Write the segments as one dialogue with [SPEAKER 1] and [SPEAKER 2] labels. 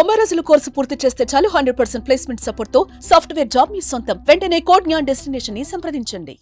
[SPEAKER 1] 90 రోజుల కోర్సు పూర్తి చేస్తే చాలు 100% ప్లేస్మెంట్ సపోర్ట్ తో సాఫ్ట్వేర్ జాబ్ మీ సొంతం. వెంటనే కోడ్ జ్ఞాన్ డెస్టినేషన్ ని సంప్రదించండి.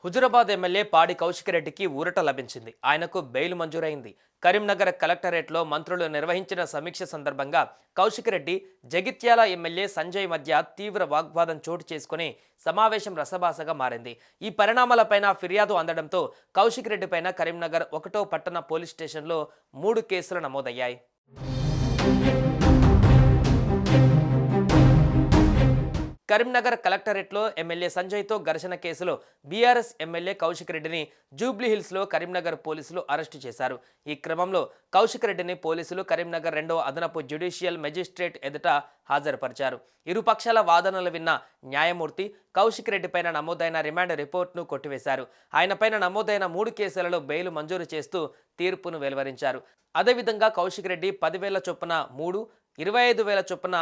[SPEAKER 2] హుజురాబాద్ ఎమ్మెల్యే పాడి కౌశిక్ రెడ్డికి ఊరట లభించింది. ఆయనకు బెయిల్ మంజూరైంది. కరీంనగర్ కలెక్టరేట్లో మంత్రులు నిర్వహించిన సమీక్ష సందర్భంగా కౌశిక్ రెడ్డి, జగిత్యాల ఎమ్మెల్యే సంజయ్ మధ్య తీవ్ర వాగ్వాదం చోటు చేసుకుని సమావేశం రసభాసగా మారింది. ఈ పరిణామాలపైన ఫిర్యాదు అందడంతో కౌశిక్ రెడ్డి పైన కరీంనగర్ 1వ పట్టణ పోలీస్ స్టేషన్లో 3 కేసులు నమోదయ్యాయి. కరీంనగర్ కలెక్టరేట్లో ఎమ్మెల్యే సంజయ్తో ఘర్షణ కేసులో బీఆర్ఎస్ ఎమ్మెల్యే కౌశిక్ రెడ్డిని జూబ్లీహిల్స్లో కరీంనగర్ పోలీసులు అరెస్టు చేశారు. ఈ క్రమంలో కౌశిక్ రెడ్డిని పోలీసులు కరీంనగర్ 2వ అదనపు జ్యుడిషియల్ మెజిస్ట్రేట్ ఎదుట హాజరుపరిచారు. ఇరు పక్షాల వాదనలు విన్న న్యాయమూర్తి కౌశిక్ రెడ్డి పైన నమోదైన రిమాండ్ రిపోర్ట్ను కొట్టివేశారు. ఆయనపైన నమోదైన 3 కేసులలో బెయిల్ మంజూరు చేస్తూ తీర్పును వెలువరించారు. అదేవిధంగా కౌశిక్ రెడ్డి 10,000 చొప్పున 3, 25,000 చొప్పున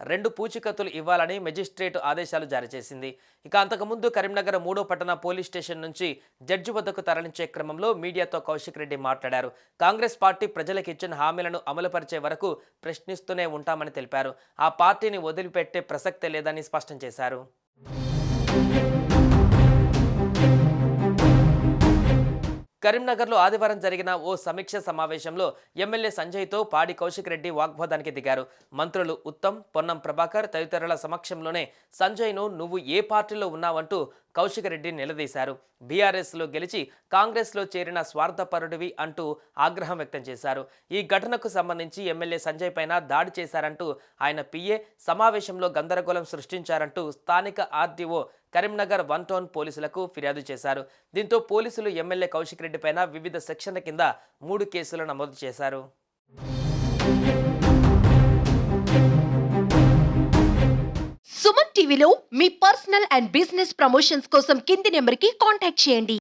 [SPEAKER 2] 2 పూచికత్తులు ఇవ్వాలని మెజిస్ట్రేట్ ఆదేశాలు జారీ చేసింది. ఇక అంతకుముందు కరీంనగర్ 3వ పట్టణ పోలీస్ స్టేషన్ నుంచి జడ్జి వద్దకు తరలించే క్రమంలో మీడియాతో కౌశిక్ రెడ్డి మాట్లాడారు. కాంగ్రెస్ పార్టీ ప్రజలకు ఇచ్చిన హామీలను అమలుపరిచే వరకు ప్రశ్నిస్తూనే ఉంటామని తెలిపారు. ఆ పార్టీని వదిలిపెట్టే ప్రసక్తే లేదని స్పష్టం చేశారు. కరీంనగర్లో ఆదివారం జరిగిన ఓ సమీక్ష సమావేశంలో ఎమ్మెల్యే సంజయ్తో పాడి కౌశిక్ రెడ్డి వాగ్వాదానికి దిగారు. మంత్రులు ఉత్తమ్, పొన్నం ప్రభాకర్ తదితరుల సమక్షంలోనే సంజయ్ను నువ్వు ఏ పార్టీలో ఉన్నావంటూ కౌశిక్ రెడ్డి నిలదీశారు. బీఆర్ఎస్లో గెలిచి కాంగ్రెస్లో చేరిన స్వార్థపరుడివి అంటూ ఆగ్రహం వ్యక్తం చేశారు. ఈ ఘటనకు సంబంధించి ఎమ్మెల్యే సంజయ్ పైన దాడి చేశారంటూ ఆయన పిఏ సమావేశంలో గందరగోళం సృష్టించారంటూ స్థానిక ఆర్డీఓ కరీంనగర్ 1 టౌన్ పోలీసులకు ఫిర్యాదు చేశారు. దీంతో పోలీసులు ఎమ్మెల్యే కౌశిక్ రెడ్డి పైన వివిధ సెక్షన్ల కింద 3 కేసులు నమోదు చేశారు.
[SPEAKER 3] సుమన్ టీవీలో మీ పర్సనల్ అండ్ బిజినెస్ ప్రమోషన్స్ కోసం కింది నెంబర్కి కాంటాక్ట్ చేయండి.